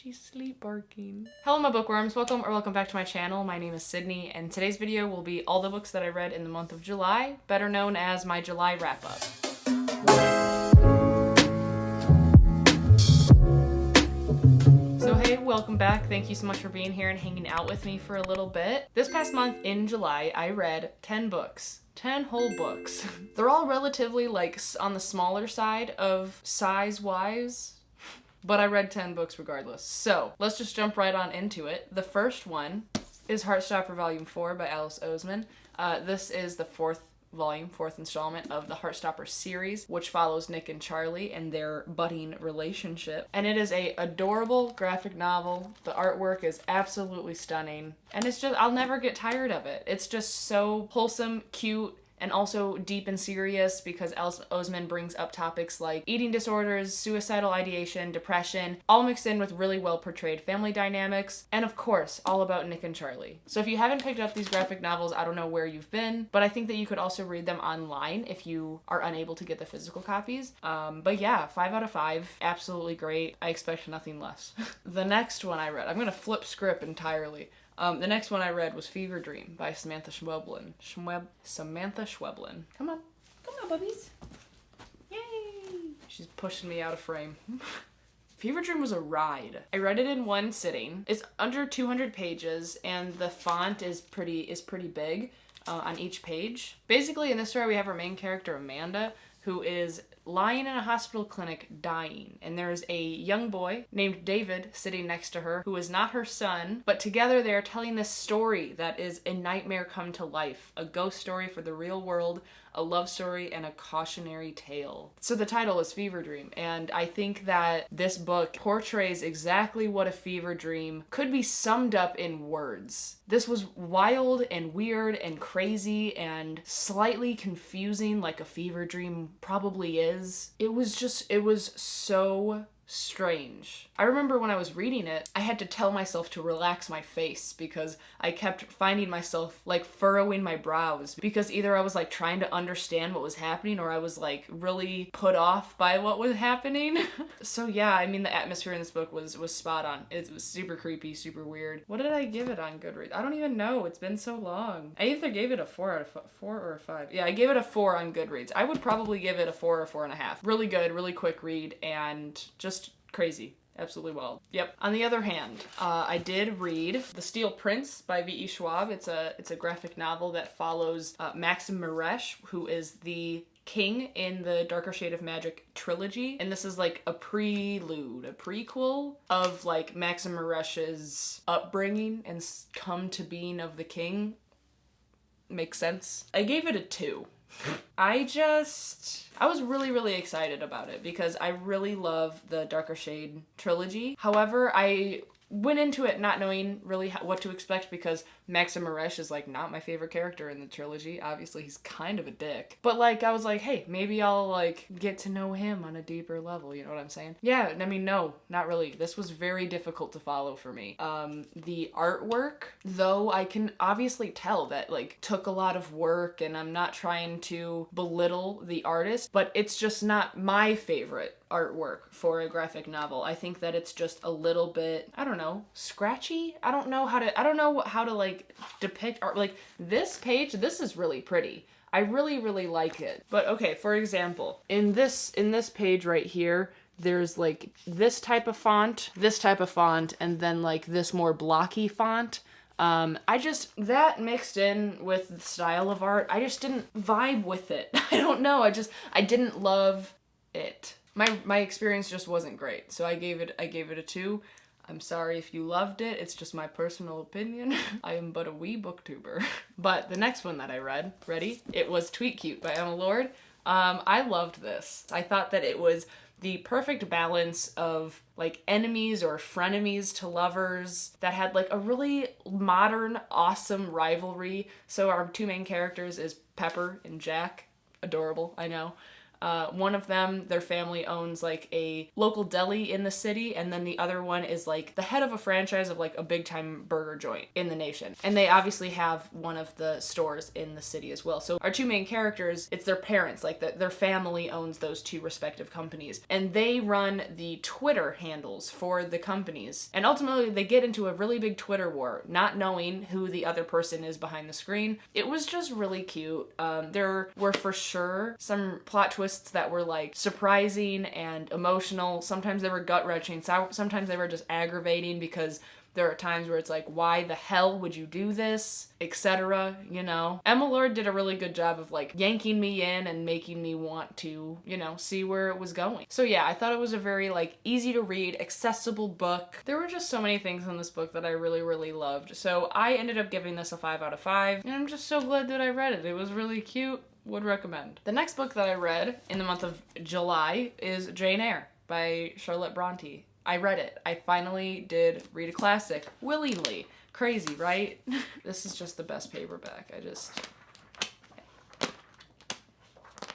She's sleep barking. Hello my bookworms, welcome back to my channel. My name is Sydney and today's video will be all the books that I read in the month of July, better known as my July wrap up. So hey, welcome back. Thank you so much for being here and hanging out with me for a little bit. This past month in July, I read 10 books. 10 whole books. They're all relatively like on the smaller side of size-wise, but I read 10 books regardless. So let's just jump right on into it. The first one is Heartstopper Volume 4 by Alice Oseman. This is the fourth installment of the Heartstopper series, which follows Nick and Charlie and their budding relationship. And it is a adorable graphic novel. The artwork is absolutely stunning. And it's just, I'll never get tired of it. It's just so wholesome, cute, and also deep and serious because Alice Oseman brings up topics like eating disorders, suicidal ideation, depression, all mixed in with really well portrayed family dynamics, and of course, all about Nick and Charlie. So if you haven't picked up these graphic novels, I don't know where you've been, but I think that you could also read them online if you are unable to get the physical copies. But yeah, 5 out of 5, absolutely great. I expect nothing less. The next one I read, I'm gonna flip script entirely. The next one I read was Fever Dream by Samantha Schweblin. Samantha Schweblin. Come on, puppies. Yay! She's pushing me out of frame. Fever Dream was a ride. I read it in one sitting. It's under 200 pages and the font is pretty big on each page. Basically in this story we have our main character Amanda, who is lying in a hospital clinic dying, and there's a young boy named David sitting next to her who is not her son, but together they are telling this story that is a nightmare come to life, a ghost story for the real world, a love story, and a cautionary tale. So the title is Fever Dream, and I think that this book portrays exactly what a fever dream could be summed up in words. This was wild and weird and crazy and slightly confusing like a fever dream probably is. It was so strange. I remember when I was reading it, I had to tell myself to relax my face because I kept finding myself like furrowing my brows because either I was like trying to understand what was happening or I was like really put off by what was happening. So yeah, I mean the atmosphere in this book was spot on. It was super creepy, super weird. What did I give it on Goodreads? I don't even know. It's been so long. I either gave it a 4 out of 4 or a 5. Yeah, I gave it a 4 on Goodreads. I would probably give it a 4 or 4.5. Really good, really quick read, and just crazy. Absolutely wild. Yep. On the other hand, I did read The Steel Prince by V.E. Schwab. It's a graphic novel that follows Maxim Maresh, who is the king in the Darker Shade of Magic trilogy. And this is like a prelude, a prequel of like Maxim Maresh's upbringing and come to being of the king. Makes sense. I gave it a 2. I was really excited about it because I really love the Darker Shade trilogy. However, I went into it not knowing really what to expect because Maxim Maresh is like not my favorite character in the trilogy. Obviously he's kind of a dick, but like I was like, hey, maybe I'll like get to know him on a deeper level, you know what I'm saying? Yeah, I mean, no, not really. This was very difficult to follow for me. The artwork, though, I can obviously tell that like took a lot of work, and I'm not trying to belittle the artist, but it's just not my favorite artwork for a graphic novel. I think that it's just a little bit, I don't know, scratchy. I don't know how to like depict art. Like this page, this is really pretty. I really like it. But okay, for example, in this page right here, there's like this type of font, and then like this more blocky font. That mixed in with the style of art, I just didn't vibe with it. I don't know, I didn't love it. My experience just wasn't great, so I gave it a 2. I'm sorry if you loved it, it's just my personal opinion. I am but a wee booktuber. But the next one that I read, ready? It was Tweet Cute by Emma Lord. I loved this. I thought that it was the perfect balance of like enemies or frenemies to lovers that had like a really modern, awesome rivalry. So our two main characters is Pepper and Jack. Adorable, I know. One of them, their family owns like a local deli in the city, and then the other one is like the head of a franchise of like a big time burger joint in the nation. And they obviously have one of the stores in the city as well. So our two main characters, it's their parents, like their family owns those two respective companies, and they run the Twitter handles for the companies. And ultimately they get into a really big Twitter war, not knowing who the other person is behind the screen. It was just really cute. There were for sure some plot twists that were like surprising and emotional. Sometimes they were gut-wrenching, sometimes they were just aggravating because there are times where it's like, why the hell would you do this, etc., you know. Emma Lord did a really good job of like yanking me in and making me want to, you know, see where it was going. So yeah, I thought it was a very like easy to read, accessible book. There were just so many things in this book that I really, really loved. So I ended up giving this a 5 out of 5, and I'm just so glad that I read it. It was really cute. Would recommend. The next book that I read in the month of July is Jane Eyre by Charlotte Bronte. I read it. I finally did read a classic willingly. Crazy, right? This is just the best paperback.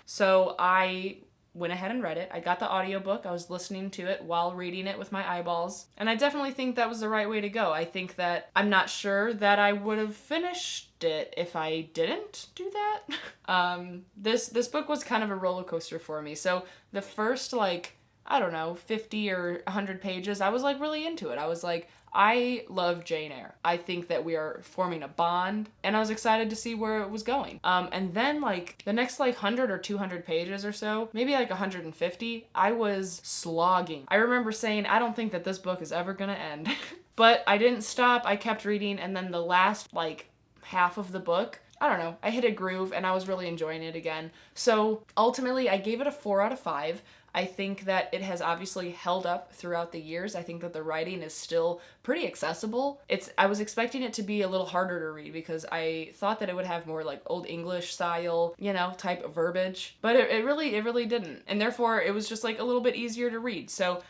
So I went ahead and read it. I got the audiobook. I was listening to it while reading it with my eyeballs. And I definitely think that was the right way to go. I think that I'm not sure that I would have finished it if I didn't do that. This book was kind of a roller coaster for me. So the first like, I don't know, 50 or 100 pages, I was like really into it. I was like, I love Jane Eyre. I think that we are forming a bond, and I was excited to see where it was going. And then like the next like 100 or 200 pages or so, maybe like 150, I was slogging. I remember saying, I don't think that this book is ever gonna end. But I didn't stop. I kept reading, and then the last like half of the book, I don't know, I hit a groove and I was really enjoying it again. So ultimately I gave it a 4 out of 5. I think that it has obviously held up throughout the years. I think that the writing is still pretty accessible. I was expecting it to be a little harder to read because I thought that it would have more like Old English style, you know, type of verbiage, but it really didn't. And therefore it was just like a little bit easier to read. So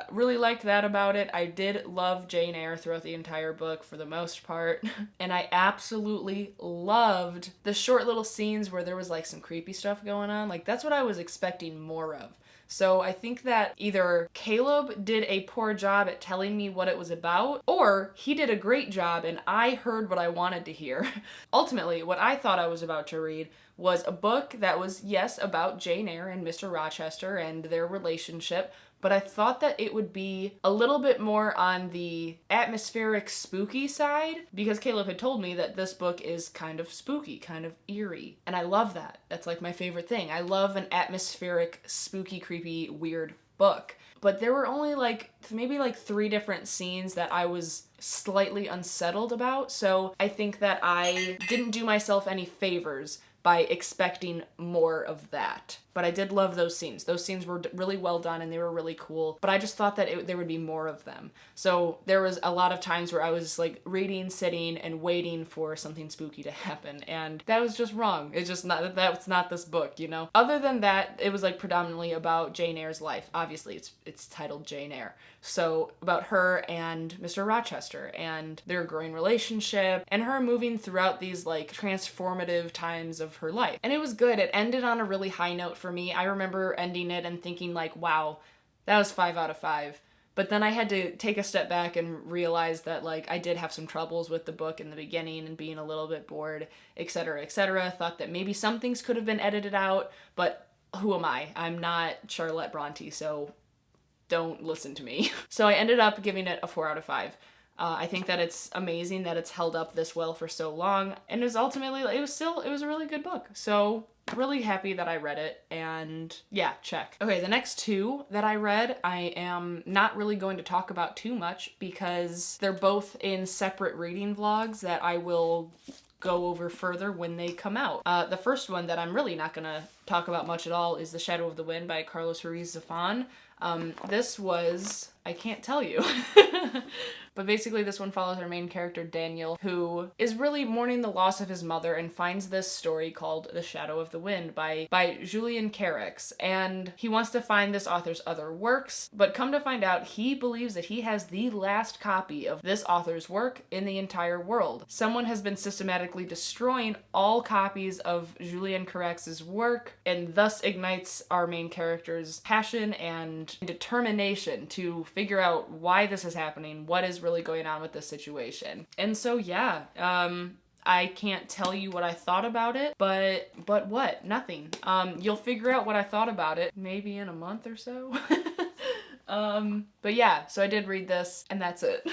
really liked that about it. I did love Jane Eyre throughout the entire book for the most part. And I absolutely loved the short little scenes where there was like some creepy stuff going on. Like that's what I was expecting more of. So I think that either Caleb did a poor job at telling me what it was about, or he did a great job and I heard what I wanted to hear. Ultimately, what I thought I was about to read was a book that was, yes, about Jane Eyre and Mr. Rochester and their relationship, but I thought that it would be a little bit more on the atmospheric spooky side because Caleb had told me that this book is kind of spooky, kind of eerie. And I love that. That's like my favorite thing. I love an atmospheric, spooky, creepy, weird book. But there were only like maybe like 3 different scenes that I was slightly unsettled about. So I think that I didn't do myself any favors by expecting more of that. But I did love those scenes. Those scenes were really well done and they were really cool, but I just thought that there would be more of them. So there was a lot of times where I was like reading, sitting, and waiting for something spooky to happen, and that was just wrong. It's just not, that's not this book, you know? Other than that, it was like predominantly about Jane Eyre's life. Obviously, it's titled Jane Eyre. So about her and Mr. Rochester and their growing relationship and her moving throughout these like transformative times of her life. And it was good. It ended on a really high note for me. I remember ending it and thinking like, wow, that was 5 out of 5. But then I had to take a step back and realize that like I did have some troubles with the book in the beginning and being a little bit bored, etc., etc. Thought that maybe some things could have been edited out, but who am I? I'm not Charlotte Bronte, so don't listen to me. So I ended up giving it a 4 out of 5. I think that it's amazing that it's held up this well for so long, and it was ultimately, it was a really good book. So really happy that I read it, and yeah, check. Okay, the next 2 that I read, I am not really going to talk about too much because they're both in separate reading vlogs that I will go over further when they come out. The first one that I'm really not gonna talk about much at all is The Shadow of the Wind by Carlos Ruiz Zafón. This was, I can't tell you. But basically this one follows our main character Daniel, who is really mourning the loss of his mother and finds this story called The Shadow of the Wind by Julian Carrix. And he wants to find this author's other works, but come to find out he believes that he has the last copy of this author's work in the entire world. Someone has been systematically destroying all copies of Julian Carrix's work, and thus ignites our main character's passion and determination to figure out why this is happening, what is really going on with this situation. And so yeah, I can't tell you what I thought about it, but what? Nothing. You'll figure out what I thought about it maybe in a month or so. But yeah, so I did read this, and that's it.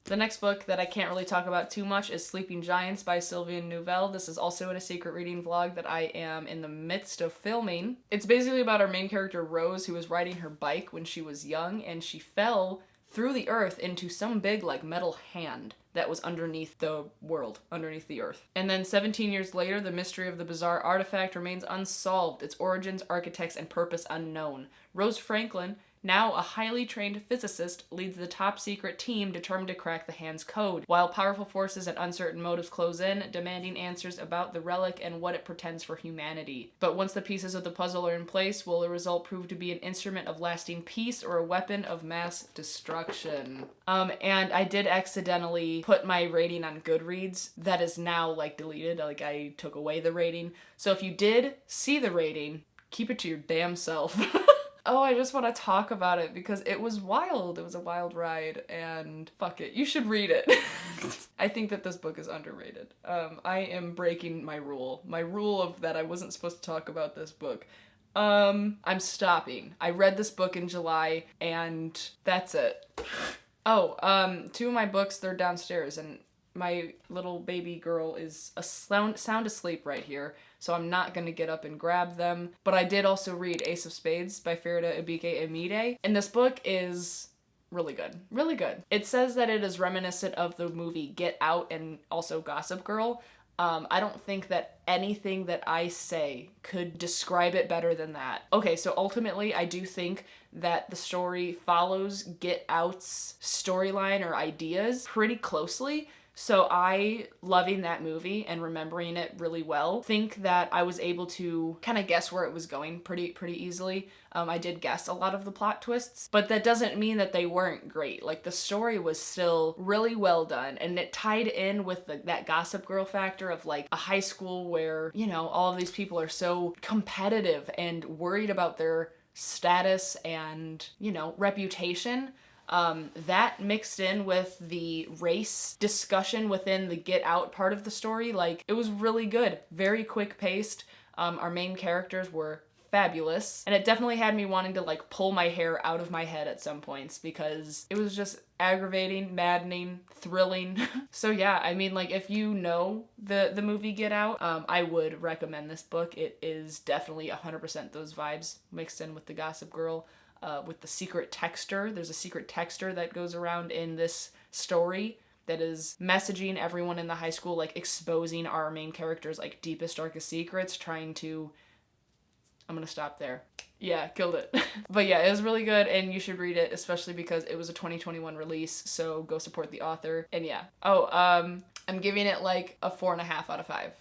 The next book that I can't really talk about too much is Sleeping Giants by Sylvian Nouvelle. This is also in a secret reading vlog that I am in the midst of filming. It's basically about our main character Rose, who was riding her bike when she was young, and she fell through the earth into some big like metal hand that was underneath the world, underneath the earth. And then 17 years later, the mystery of the bizarre artifact remains unsolved, its origins, architects, and purpose unknown. Rose Franklin, now a highly trained physicist, leads the top secret team determined to crack the hand's code, while powerful forces and uncertain motives close in, demanding answers about the relic and what it portends for humanity. But once the pieces of the puzzle are in place, will the result prove to be an instrument of lasting peace or a weapon of mass destruction? And I did accidentally put my rating on Goodreads. That is now like deleted, like I took away the rating. So if you did see the rating, keep it to your damn self. Oh, I just want to talk about it because it was wild. It was a wild ride, and fuck it. You should read it. I think that this book is underrated. I am breaking my rule. My rule of that I wasn't supposed to talk about this book. I'm stopping. I read this book in July, and that's it. Oh, two of my books, they're downstairs, and my little baby girl is sound asleep right here, so I'm not gonna get up and grab them. But I did also read Ace of Spades by Ferida Ibike Emide, and this book is really good. Really good. It says that it is reminiscent of the movie Get Out and also Gossip Girl. I don't think that anything that I say could describe it better than that. Okay, so ultimately, I do think that the story follows Get Out's storyline or ideas pretty closely. So I, loving that movie and remembering it really well, think that I was able to kind of guess where it was going pretty easily. I did guess a lot of the plot twists, but that doesn't mean that they weren't great. Like, the story was still really well done, and it tied in with that Gossip Girl factor of like a high school where, you know, all of these people are so competitive and worried about their status and, you know, reputation. That mixed in with the race discussion within the Get Out part of the story, like, it was really good. Very quick paced. Our main characters were fabulous, and it definitely had me wanting to like pull my hair out of my head at some points because it was just aggravating, maddening, thrilling. So yeah, I mean, like, if you know the movie Get Out, I would recommend this book. It is definitely 100% those vibes mixed in with the Gossip Girl. With the secret texter. There's a secret texter that goes around in this story that is messaging everyone in the high school, like exposing our main character's like deepest, darkest secrets, trying to... I'm gonna stop there. Yeah, killed it. But yeah, it was really good, and you should read it, especially because it was a 2021 release, so go support the author. And yeah. Oh, I'm giving it like a 4.5 out of 5.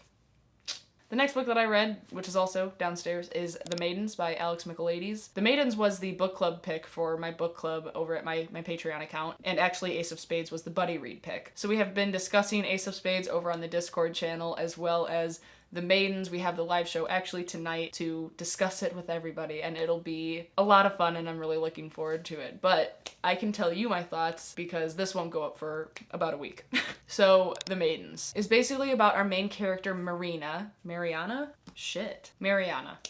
The next book that I read, which is also downstairs, is The Maidens by Alex Michaelides. The Maidens was the book club pick for my book club over at my Patreon account, and actually Ace of Spades was the buddy read pick. So we have been discussing Ace of Spades over on the Discord channel, as well as The Maidens. We have the live show actually tonight to discuss it with everybody, and it'll be a lot of fun, and I'm really looking forward to it. But I can tell you my thoughts because this won't go up for about a week. So The Maidens is basically about our main character Marina,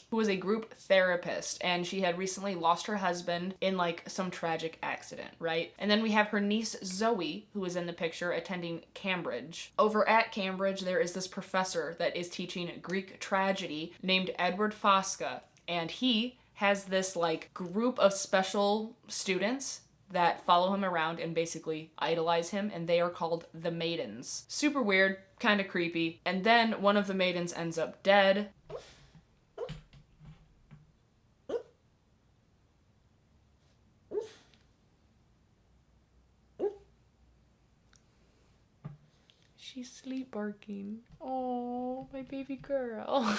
who was a group therapist, and she had recently lost her husband in like some tragic accident, right? And then we have her niece Zoe, who is in the picture, attending Cambridge. Over at Cambridge, there is this professor that is teaching Greek tragedy named Edward Fosca, and he has this like group of special students that follow him around and basically idolize him, and they are called the Maidens. Super weird, kind of creepy. And then one of the Maidens ends up dead. She's sleep barking. Oh, my baby girl.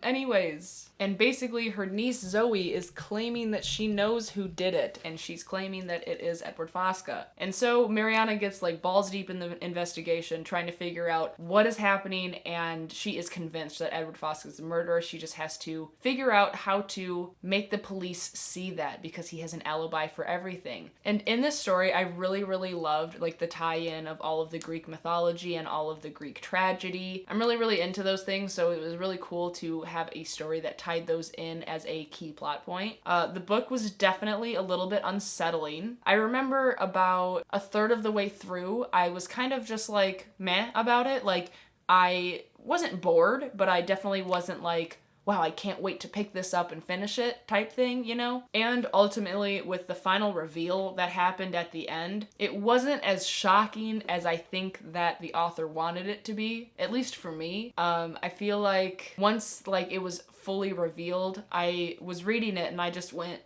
Anyways, and basically her niece Zoe is claiming that she knows who did it, and she's claiming that it is Edward Fosca. And so Mariana gets like balls deep in the investigation, trying to figure out what is happening, and she is convinced that Edward Fosca is the murderer. She just has to figure out how to make the police see that, because he has an alibi for everything. And in this story, I really, really loved like the tie-in of all of the Greek mythology and all of the Greek tragedy. I'm really, really into those things, so it was really cool to have a story that tied those in as a key plot point. The book was definitely a little bit unsettling. I remember about a third of the way through, I was kind of just like meh about it. Like, I wasn't bored, but I definitely wasn't like, wow, I can't wait to pick this up and finish it type thing, you know? And ultimately, with the final reveal that happened at the end, it wasn't as shocking as I think that the author wanted it to be, at least for me. I feel like once like it was fully revealed, I was reading it and I just went,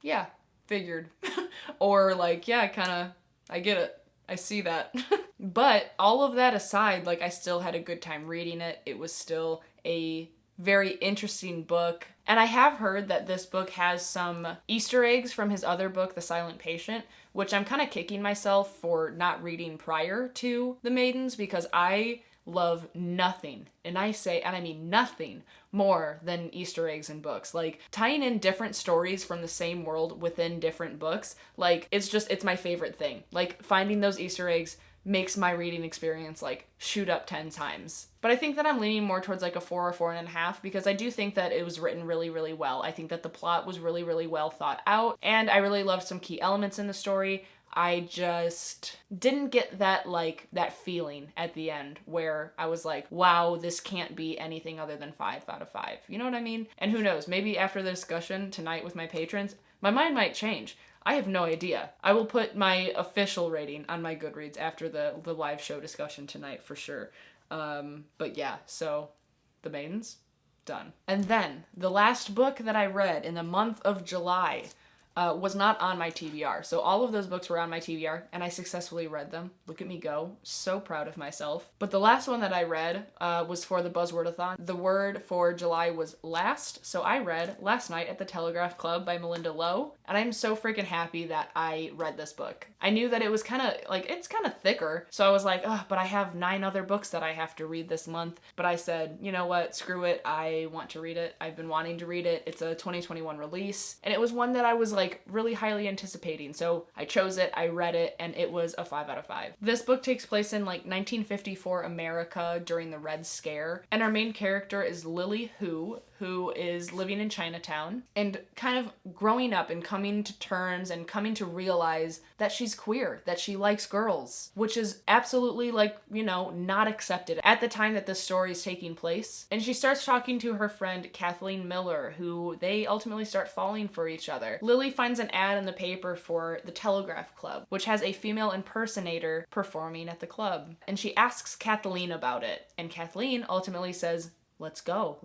yeah, figured. Or like, yeah, kinda, I get it. I see that. But all of that aside, like I still had a good time reading it. It was still a very interesting book. And I have heard that this book has some Easter eggs from his other book, The Silent Patient, which I'm kind of kicking myself for not reading prior to The Maidens, because I love nothing, and I mean nothing, more than Easter eggs in books. Like, tying in different stories from the same world within different books, like, it's my favorite thing. Like, finding those Easter eggs makes my reading experience like shoot up 10 times. But I think that I'm leaning more towards like a 4 or 4.5, because I do think that it was written really, really well. I think that the plot was really, really well thought out, and I really loved some key elements in the story. I just didn't get that feeling at the end where I was like, wow, this can't be anything other than 5 out of 5. You know what I mean? And who knows, maybe after the discussion tonight with my patrons, my mind might change. I have no idea. I will put my official rating on my Goodreads after the live show discussion tonight for sure. But yeah, so The Maidens, done. And then the last book that I read in the month of July was not on my TBR. So all of those books were on my TBR, and I successfully read them. Look at me go. So proud of myself. But the last one that I read was for the Buzzword-a-thon. The word for July was last, so I read Last Night at the Telegraph Club by Malinda Lo, and I'm so freaking happy that I read this book. I knew that it was kind of, like, it's kind of thicker, so I was like, oh, but I have 9 other books that I have to read this month. But I said, you know what, screw it, I want to read it. I've been wanting to read it. It's a 2021 release, and it was one that I was like really highly anticipating, so I chose it, I read it, and it was a 5 out of 5. This book takes place in like 1954 America during the Red Scare, and our main character is Lily who is living in Chinatown and kind of growing up and coming to terms and coming to realize that she's queer, that she likes girls, which is absolutely like, you know, not accepted at the time that this story is taking place. And she starts talking to her friend Kathleen Miller, who they ultimately start falling for each other. Lily finds an ad in the paper for the Telegraph Club, which has a female impersonator performing at the club. And she asks Kathleen about it, and Kathleen ultimately says, let's go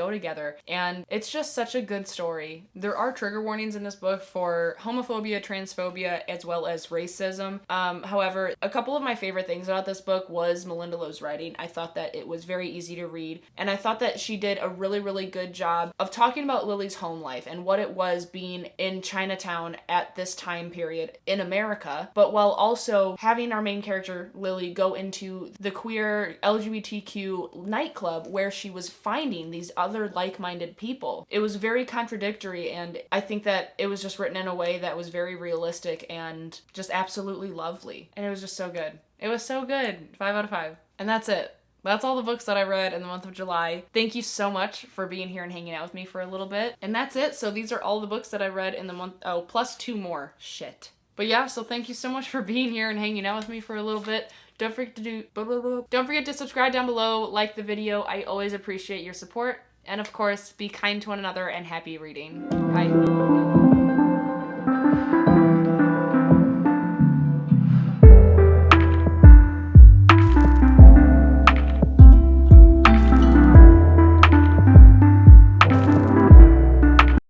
together. And it's just such a good story. There are trigger warnings in this book for homophobia, transphobia, as well as racism. However, a couple of my favorite things about this book was Malinda Lo's writing. I thought that it was very easy to read, and I thought that she did a really, really good job of talking about Lily's home life and what it was being in Chinatown at this time period in America, but while also having our main character, Lily, go into the queer LGBTQ nightclub where she was finding these other like-minded people. It was very contradictory, and I think that it was just written in a way that was very realistic and just absolutely lovely. And it was just so good. It was so good. 5 out of 5. And that's it. That's all the books that I read in the month of July. Thank you so much for being here and hanging out with me for a little bit. And that's it. So these are all the books that I read in the month. Oh, plus 2 more. Shit. But yeah, so thank you so much for being here and hanging out with me for a little bit. Don't forget to subscribe down below, like the video. I always appreciate your support. And of course, be kind to one another and happy reading. Bye.